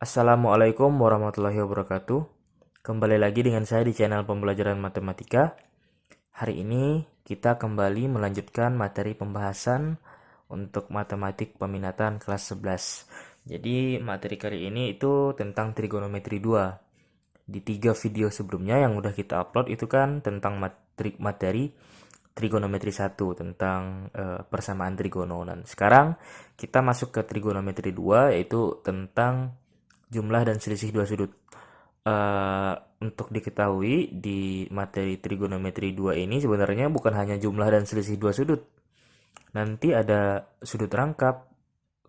Assalamualaikum warahmatullahi wabarakatuh. Kembali lagi dengan saya di channel pembelajaran matematika. Hari ini kita kembali melanjutkan materi pembahasan untuk matematik peminatan kelas 11. Jadi materi kali ini itu tentang trigonometri 2. Di 3 video sebelumnya yang udah kita upload itu kan tentang materi trigonometri 1 tentang persamaan trigono. Dan sekarang kita masuk ke trigonometri 2 yaitu tentang jumlah dan selisih dua sudut. Eh, untuk diketahui di materi trigonometri 2 ini sebenarnya bukan hanya jumlah dan selisih dua sudut. Nanti ada sudut rangkap,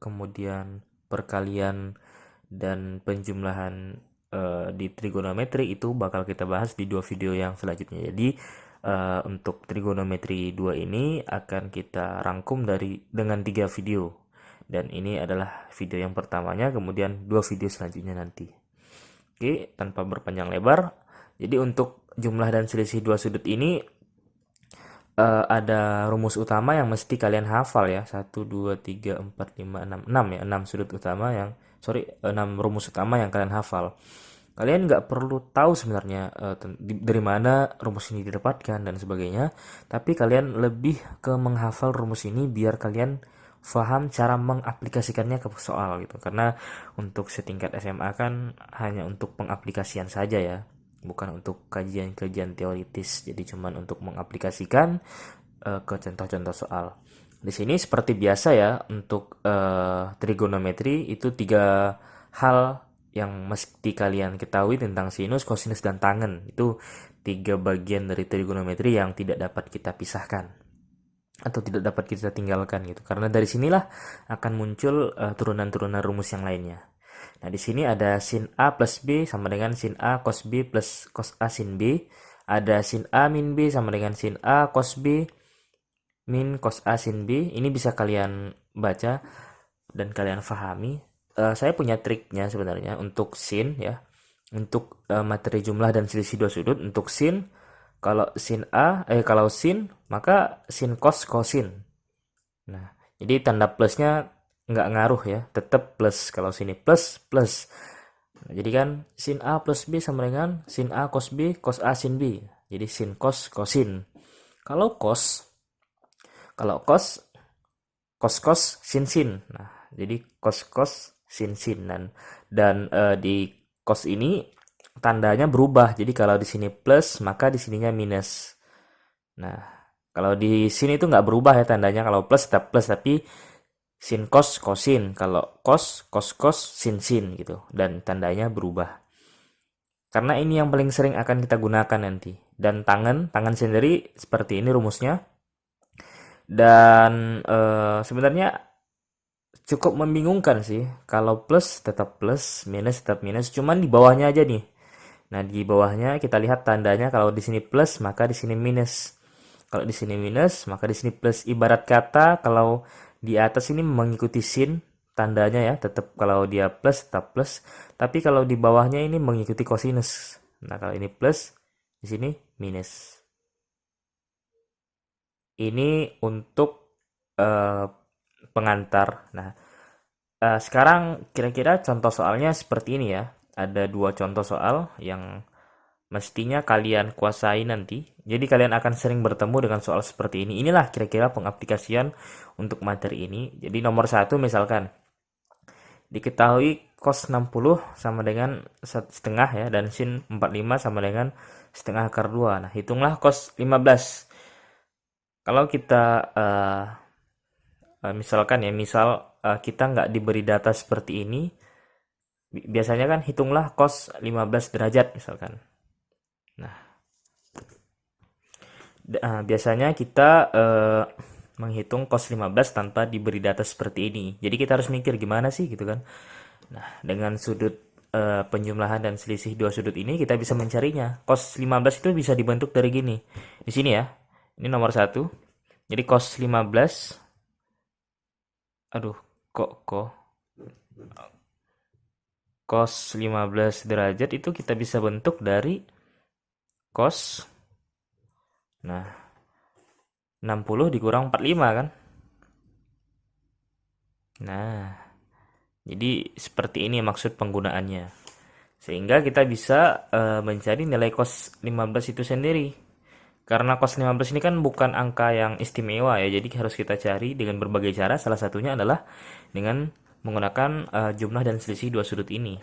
kemudian perkalian dan penjumlahan di trigonometri itu bakal kita bahas di dua video yang selanjutnya. Jadi untuk trigonometri 2 ini akan kita rangkum dengan 3 video. Dan ini adalah video yang pertamanya, kemudian 2 video selanjutnya nanti. Oke, tanpa berpanjang lebar. Jadi untuk jumlah dan selisih dua sudut ini ada rumus utama yang mesti kalian hafal ya. 1, 2, 3, 4, 5, 6 ya. 6 sudut utama yang, 6 rumus utama yang kalian hafal. Kalian nggak perlu tahu sebenarnya dari mana rumus ini didapatkan dan sebagainya. Tapi kalian lebih ke menghafal rumus ini biar kalian paham cara mengaplikasikannya ke soal gitu. Karena untuk setingkat SMA kan hanya untuk pengaplikasian saja ya, bukan untuk kajian-kajian teoritis. Jadi cuman untuk mengaplikasikan ke contoh-contoh soal. Di sini seperti biasa ya, untuk trigonometri itu 3 hal yang mesti kalian ketahui tentang sinus, kosinus, dan tangen. Itu 3 bagian dari trigonometri yang tidak dapat kita pisahkan atau tidak dapat kita tinggalkan gitu. Karena dari sinilah akan muncul turunan-turunan rumus yang lainnya. Nah, di sini ada sin A plus B sama dengan sin A cos B plus cos A sin B. Ada sin A min B sama dengan sin A cos B min cos A sin B. Ini bisa kalian baca dan kalian pahami. Saya punya triknya sebenarnya untuk sin ya. Untuk materi jumlah dan selisih dua sudut, untuk sin, kalau sin maka sin cos kosin. Nah, jadi tanda plusnya nggak ngaruh ya, tetap plus. Kalau sini plus plus. Nah, jadi kan sin A plus B sama dengan sin A cos B cos A sin B. Jadi sin cos kosin. Kalau cos, kalau cos cos cos sin sin. Nah, jadi cos cos sin sin dan di cos ini tandanya berubah. Jadi kalau di sini plus maka di sininya minus. Nah, kalau di sini itu nggak berubah ya tandanya. Kalau plus tetap plus, tapi sin cos kosin. Kalau cos cos cos sin sin gitu. Dan tandanya berubah. Karena ini yang paling sering akan kita gunakan nanti. Dan tangan sendiri seperti ini rumusnya. Dan sebenarnya cukup membingungkan sih. Kalau plus tetap plus, minus tetap minus. Cuman di bawahnya aja nih. Nah, di bawahnya kita lihat tandanya, kalau di sini plus maka di sini minus. Kalau di sini minus maka di sini plus. Ibarat kata kalau di atas ini mengikuti sin tandanya ya, tetap kalau dia plus tetap plus. Tapi kalau di bawahnya ini mengikuti kosinus. Nah, kalau ini plus, di sini minus. Ini untuk eh, pengantar. Nah, sekarang kira-kira contoh soalnya seperti ini ya. Ada 2 contoh soal yang mestinya kalian kuasai nanti. Jadi kalian akan sering bertemu dengan soal seperti ini. Inilah kira-kira pengaplikasian untuk materi ini. Jadi nomor 1 misalkan, diketahui cos 60 sama dengan setengah ya, dan sin 45 sama dengan setengah akar 2. Nah, hitunglah cos 15. Kalau kita misalkan ya, kita nggak diberi data seperti ini, biasanya kan hitunglah cos 15 derajat misalkan. Nah, biasanya kita menghitung cos 15 tanpa diberi data seperti ini. Jadi kita harus mikir gimana sih gitu kan. Nah, dengan sudut penjumlahan dan selisih dua sudut ini kita bisa mencarinya. Cos 15 itu bisa dibentuk dari gini. Di sini ya. Ini nomor 1. Jadi cos 15, aduh, kok cos 15 derajat itu kita bisa bentuk dari cos, nah, 60 dikurang 45 kan. Nah, Jadi seperti ini maksud penggunaannya. Sehingga kita bisa mencari nilai cos 15 itu sendiri. Karena cos 15 ini kan bukan angka yang istimewa ya, jadi harus kita cari dengan berbagai cara. Salah satunya adalah dengan menggunakan jumlah dan selisih dua sudut ini.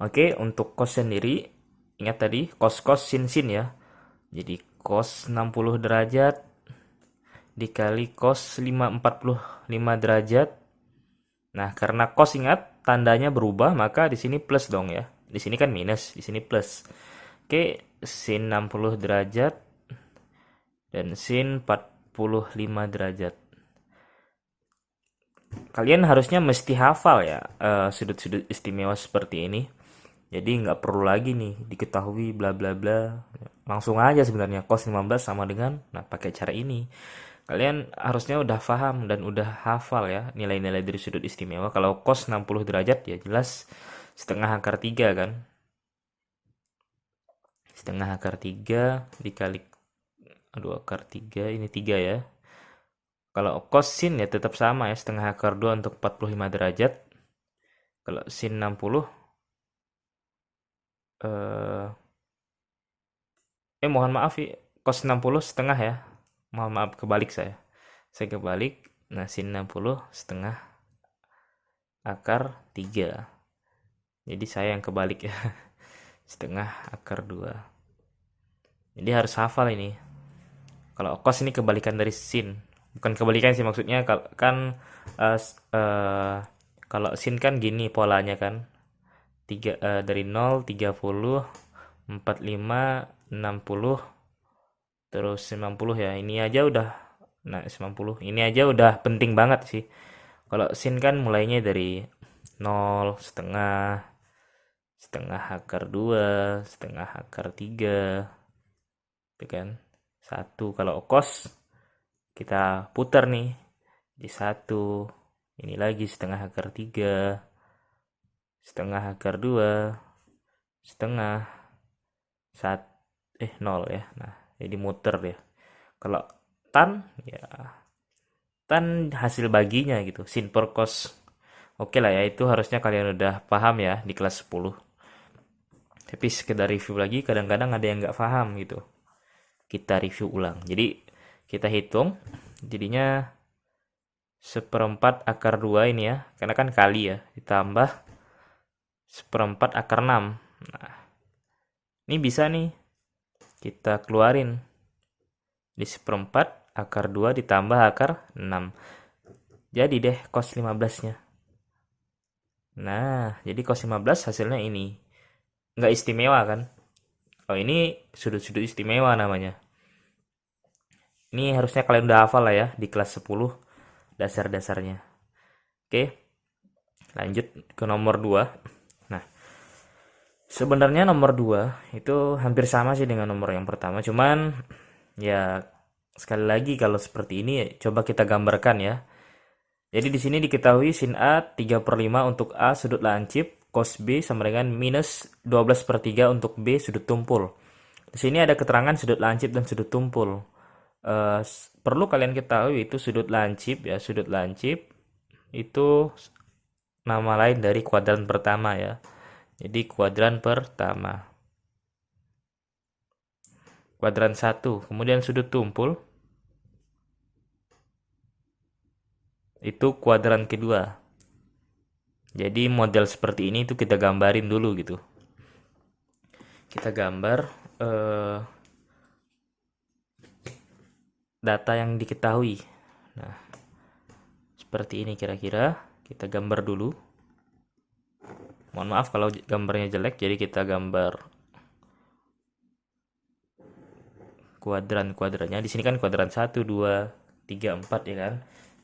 Oke, untuk cos sendiri, ingat tadi cos sin ya. Jadi cos 60 derajat dikali cos 45 derajat. Nah, karena cos ingat tandanya berubah, maka di sini plus dong ya. Di sini kan minus, di sini plus. Oke, sin 60 derajat dan sin 45 derajat. Kalian harusnya mesti hafal ya sudut-sudut istimewa seperti ini. Jadi nggak perlu lagi nih diketahui bla bla bla. Langsung aja sebenarnya cos 15 sama dengan pakai cara ini. Kalian harusnya udah paham dan udah hafal ya nilai-nilai dari sudut istimewa. Kalau cos 60 derajat ya jelas setengah akar 3 kan. Setengah akar 3 dikali akar 3 ini 3 ya. Kalau cos sin ya tetap sama ya, setengah akar 2 untuk 45 derajat. Kalau sin 60 mohon maaf ya, cos 60 setengah ya. Mohon maaf kebalik saya. Saya kebalik. Nah, sin 60 setengah akar 3. Jadi saya yang kebalik ya. Setengah akar 2. Jadi harus hafal ini. Kalau cos ini kebalikan dari sin. Bukan kebalikan sih maksudnya kan kalau sin kan gini polanya kan. Dari 0, 30, 45, 60, terus 90 ya. Ini aja udah 90. Ini aja udah penting banget sih. Kalau sin kan mulainya dari 0, setengah, setengah akar 2, setengah akar 3. Itu kan. 1. Kalau cos kita putar nih. Di 1. Ini lagi setengah akar 3, setengah akar 2, setengah 0 ya. Nah, jadi muter ya. Kalau tan ya tan hasil baginya gitu. Sin per cos. Oke lah ya, itu harusnya kalian udah paham ya di kelas 10. Tapi sekedar review lagi, kadang-kadang ada yang nggak paham gitu. Kita review ulang. Jadi kita hitung, jadinya seperempat akar 2 ini ya, karena kan kali ya, ditambah seperempat akar 6. Nah, ini bisa nih kita keluarin. Di seperempat akar 2 ditambah akar 6. Jadi deh cos 15-nya. Nah, jadi cos 15 hasilnya ini. Nggak istimewa kan? Oh, ini sudut-sudut istimewa namanya. Ini harusnya kalian udah hafal lah ya di kelas 10 dasar-dasarnya. Oke, lanjut ke nomor 2. Nah, sebenarnya nomor 2 itu hampir sama sih dengan nomor yang pertama. Cuman ya sekali lagi kalau seperti ini coba kita gambarkan ya. Jadi di sini diketahui sin A 3/5 untuk A sudut lancip, cos B sama dengan minus 12/3 untuk B sudut tumpul. Di sini ada keterangan sudut lancip dan sudut tumpul. Perlu kalian ketahui itu sudut lancip ya, sudut lancip itu nama lain dari kuadran pertama ya. Jadi kuadran pertama. Kuadran 1. Kemudian sudut tumpul itu kuadran kedua. Jadi model seperti ini itu kita gambarin dulu gitu. Kita gambar data yang diketahui. Nah, seperti ini kira-kira. Kita gambar dulu. Mohon maaf kalau gambarnya jelek, jadi kita gambar kuadran-kuadrannya. Di sini kan kuadran 1, 2, 3, 4 ya kan.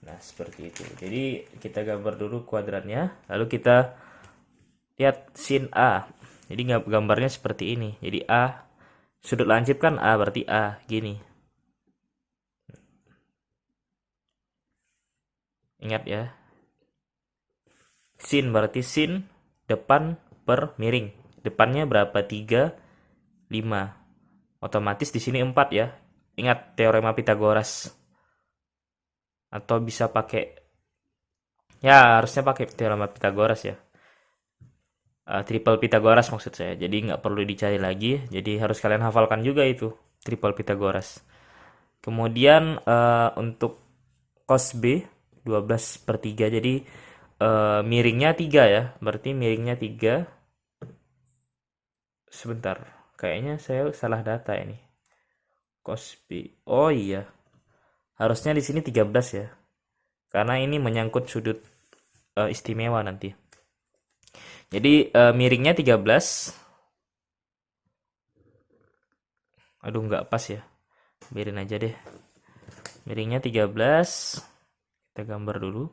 Nah, seperti itu. Jadi kita gambar dulu kuadrannya, lalu kita lihat sin A. Jadi gambarnya seperti ini. Jadi A, sudut lancip kan A, berarti A, gini. Ingat ya. Sin berarti sin depan per miring. Depannya berapa? 3, 5. Otomatis di sini 4 ya. Ingat teorema Pitagoras. Atau bisa pakai Ya, harusnya pakai teorema Pythagoras ya. Triple Pythagoras maksud saya. Jadi nggak perlu dicari lagi. Jadi harus kalian hafalkan juga itu triple Pythagoras. Kemudian untuk cos B 12/3. Jadi miringnya 3 ya. Berarti miringnya 3. Sebentar. Kayaknya saya salah data ini. Cos B. Oh iya. Harusnya di sini 13 ya. Karena ini menyangkut sudut istimewa nanti. Jadi miringnya 13. Aduh nggak pas ya. Biarin aja deh. Miringnya 13. Kita gambar dulu.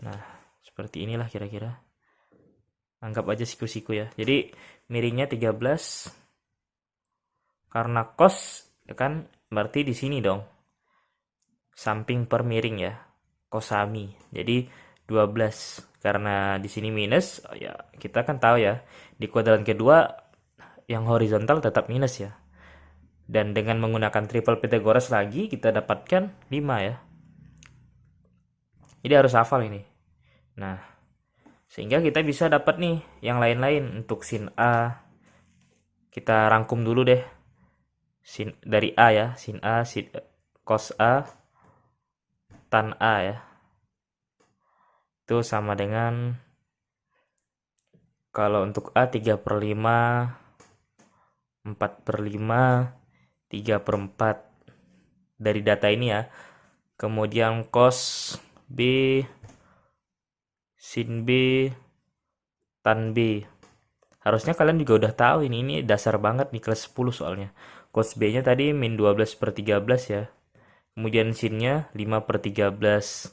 Nah, seperti inilah kira-kira. Anggap aja siku-siku ya. Jadi miringnya 13 karena cos ya kan berarti di sini dong. Samping per miring ya. Kosami. Jadi 12 karena di sini minus ya kita kan tahu ya di kuadran kedua yang horizontal tetap minus ya. Dan dengan menggunakan triple Pythagoras lagi kita dapatkan 5 ya. Jadi harus hafal ini. Nah, sehingga kita bisa dapat nih yang lain-lain untuk sin A. Kita rangkum dulu deh. Sin dari A ya, sin A, sin cos A, tan A ya. Itu sama dengan kalau untuk A 3/5, 4/5, 3/4 dari data ini ya. Kemudian cos B, sin B, tan B. Harusnya kalian juga udah tahu ini dasar banget nih kelas 10 soalnya. Cos B-nya tadi min 12/13 ya. Kemudian sin-nya 5/13.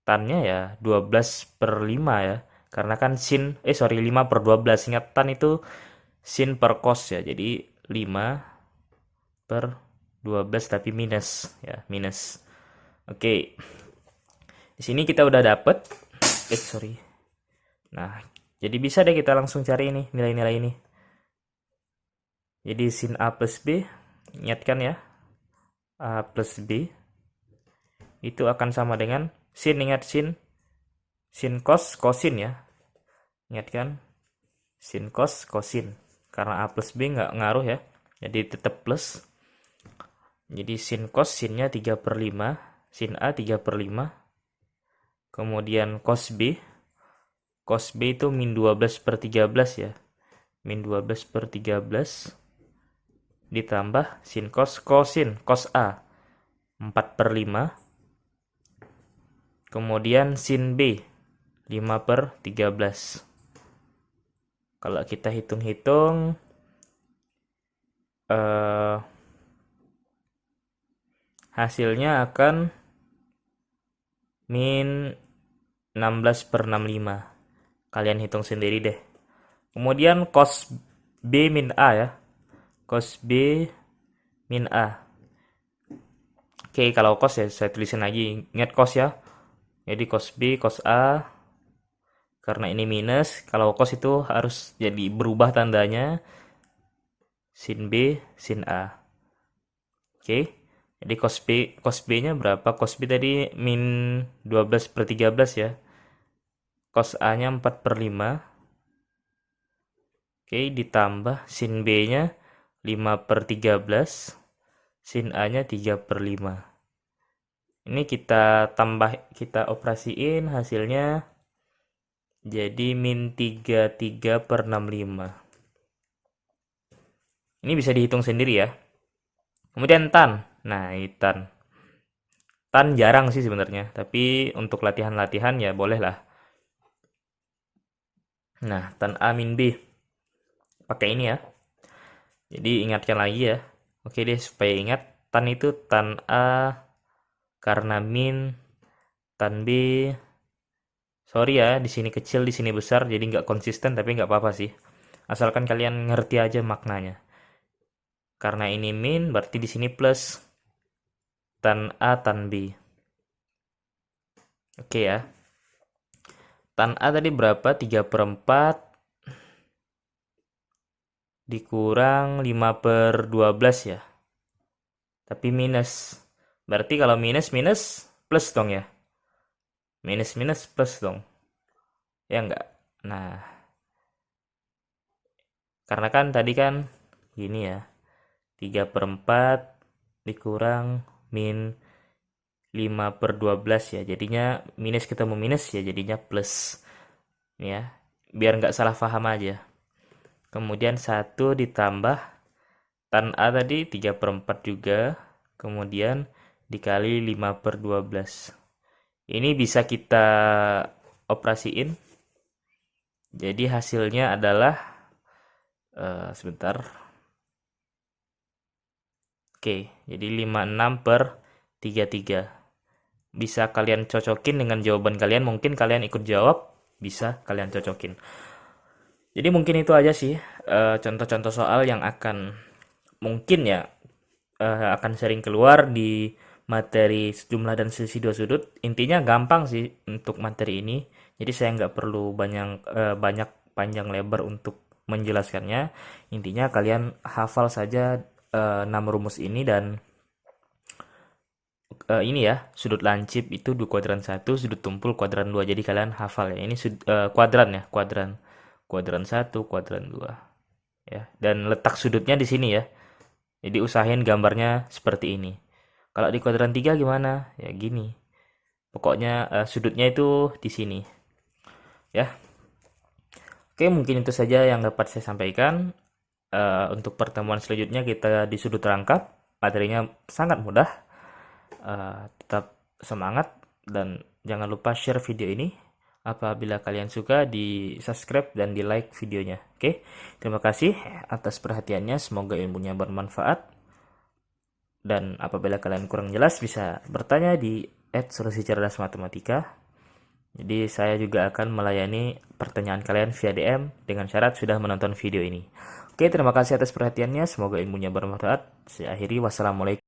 Tan-nya ya 12/5 ya. Karena kan sin, 5/12. Ingat tan itu sin per cos ya. Jadi 5/12 tapi minus ya, minus. Oke. Di sini kita udah dapet. Nah, jadi bisa deh kita langsung cari ini nilai-nilai ini. Jadi sin A plus B, ingatkan ya. A plus B itu akan sama dengan sin, ingat sin cos kosin ya. Ingatkan sin cos kosin. Karena A plus B nggak ngaruh ya. Jadi tetap plus. Jadi sin cos sinnya 3/5. Sin A 3/5. Kemudian cos B. Cos B itu min 12/13 ya. Min 12/13. Ditambah sin cos kosin. Cos A 4/5. Kemudian sin B 5/13. Kalau kita hitung-hitung hasilnya akan min 16/65. Kalian hitung sendiri deh. Kemudian cos B min A ya. Cos B min A. Oke, kalau cos ya saya tulisin lagi. Ingat cos ya. Jadi cos B, cos A. Karena ini minus, kalau cos itu harus jadi berubah tandanya. Sin B, sin A. Oke. Jadi cos B-nya berapa? Cos B tadi min 12/13 ya. Cos A-nya 4/5. Oke, ditambah sin B-nya 5/13. Sin A-nya 3/5. Ini kita operasiin hasilnya jadi min 33/65. Ini bisa dihitung sendiri ya. Kemudian tan. Nah, ini tan. Tan jarang sih sebenarnya, tapi untuk latihan-latihan ya boleh lah. Nah, tan A min B. Pakai ini ya. Jadi ingatkan lagi ya. Oke deh, supaya ingat. Tan itu tan A karena min. Tan B. Sorry ya, di sini kecil, di sini besar. Jadi nggak konsisten, tapi nggak apa-apa sih. Asalkan kalian ngerti aja maknanya. Karena ini min, berarti di sini plus. Tan A, tan B. Oke ya. Tan A tadi berapa? 3/4 dikurang 5/12 ya. Tapi minus. Berarti kalau minus, minus, plus dong ya. Minus minus plus dong. Ya enggak? Nah, karena kan tadi kan gini ya. 3/4 dikurang min 5/12 ya. Jadinya minus ketemu minus ya, jadinya plus. Ya, biar nggak salah paham aja. Kemudian 1 ditambah tan A tadi 3/4 juga. Kemudian dikali 5/12. Ini bisa kita operasiin. Jadi hasilnya adalah sebentar. Oke, jadi 56/33. Bisa kalian cocokin dengan jawaban kalian. Mungkin kalian ikut jawab, bisa kalian cocokin. Jadi mungkin itu aja sih contoh-contoh soal yang akan mungkin ya akan sering keluar di materi sejumlah dan selisih dua sudut. Intinya gampang sih untuk materi ini. Jadi saya nggak perlu banyak panjang lebar untuk menjelaskannya. Intinya kalian hafal saja 6 rumus ini dan ini ya, sudut lancip itu di kuadran 1, sudut tumpul kuadran 2. Jadi kalian hafal ya. Ini kuadran ya, kuadran. Kuadran 1, kuadran 2. Ya, dan letak sudutnya di sini ya. Jadi usahain gambarnya seperti ini. Kalau di kuadran 3 gimana? Ya gini. Pokoknya sudutnya itu di sini. Ya. Oke, mungkin itu saja yang dapat saya sampaikan. Untuk pertemuan selanjutnya kita di sudut rangkap. Materinya sangat mudah. Tetap semangat dan jangan lupa share video ini. Apabila kalian suka, di subscribe dan di like videonya. Oke, terima kasih atas perhatiannya. Semoga ilmunya bermanfaat. Dan apabila kalian kurang jelas, bisa bertanya di @solusicerdas-matematika. Jadi saya juga akan melayani pertanyaan kalian via DM dengan syarat sudah menonton video ini. Oke, terima kasih atas perhatiannya. Semoga ilmunya bermanfaat. Saya akhiri. Wassalamualaikum.